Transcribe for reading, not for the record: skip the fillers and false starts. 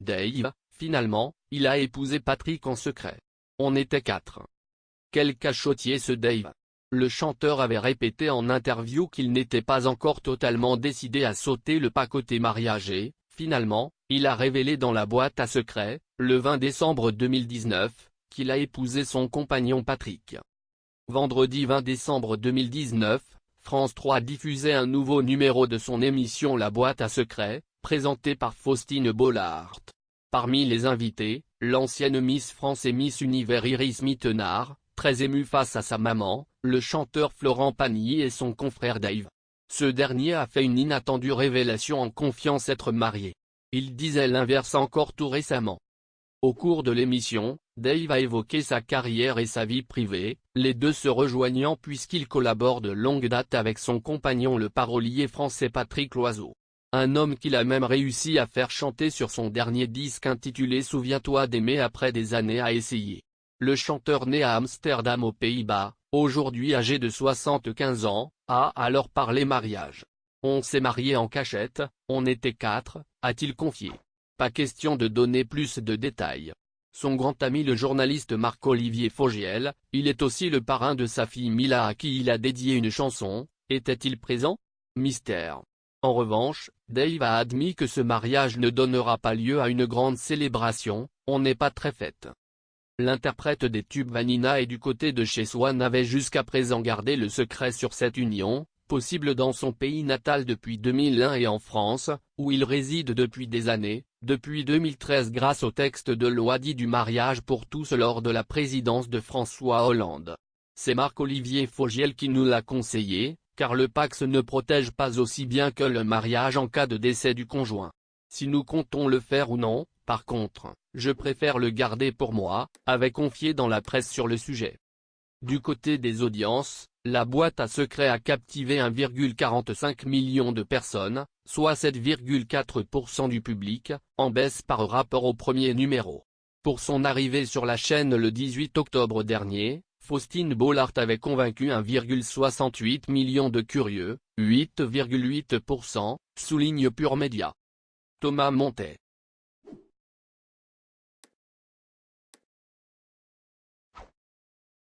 Dave, finalement, il a épousé Patrick en secret. On était 4. Quel cachotier ce Dave. Le chanteur avait répété en interview qu'il n'était pas encore totalement décidé à sauter le pas côté mariage et, finalement, il a révélé dans la boîte à secrets, le 20 décembre 2019, qu'il a épousé son compagnon Patrick. Vendredi 20 décembre 2019, France 3 diffusait un nouveau numéro de son émission La Boîte à secrets, présenté par Faustine Bollaert. Parmi les invités, l'ancienne Miss France et Miss Univers Iris Mittenard, très émue face à sa maman, le chanteur Florent Pagny et son confrère Dave. Ce dernier a fait une inattendue révélation en confiant s'être marié. Il disait l'inverse encore tout récemment. Au cours de l'émission, Dave a évoqué sa carrière et sa vie privée, les deux se rejoignant puisqu'il collabore de longue date avec son compagnon le parolier français Patrick Loiseau. Un homme qu'il a même réussi à faire chanter sur son dernier disque intitulé Souviens-toi d'aimer après des années à essayer. Le chanteur né à Amsterdam aux Pays-Bas, aujourd'hui âgé de 75 ans, a alors parlé mariage. On s'est marié en cachette, on était 4, a-t-il confié. Pas question de donner plus de détails. Son grand ami le journaliste Marc-Olivier Fogiel, il est aussi le parrain de sa fille Mila à qui il a dédié une chanson, était-il présent? Mystère. En revanche, Dave a admis que ce mariage ne donnera pas lieu à une grande célébration, on n'est pas très fête. L'interprète des tubes Vanina et du côté de chez Swan avait jusqu'à présent gardé le secret sur cette union, possible dans son pays natal depuis 2001 et en France, où il réside depuis des années, depuis 2013 grâce au texte de loi dit du mariage pour tous lors de la présidence de François Hollande. C'est Marc-Olivier Fogiel qui nous l'a conseillé, car le Pacs ne protège pas aussi bien que le mariage en cas de décès du conjoint. Si nous comptons le faire ou non, par contre, je préfère le garder pour moi, avait confié dans la presse sur le sujet. Du côté des audiences, la boîte à secrets a captivé 1,45 million de personnes, soit 7,4% du public, en baisse par rapport au premier numéro. Pour son arrivée sur la chaîne le 18 octobre dernier, Faustine Bollaert avait convaincu 1,68 million de curieux, 8,8%, souligne Pure Média. Thomas Montet.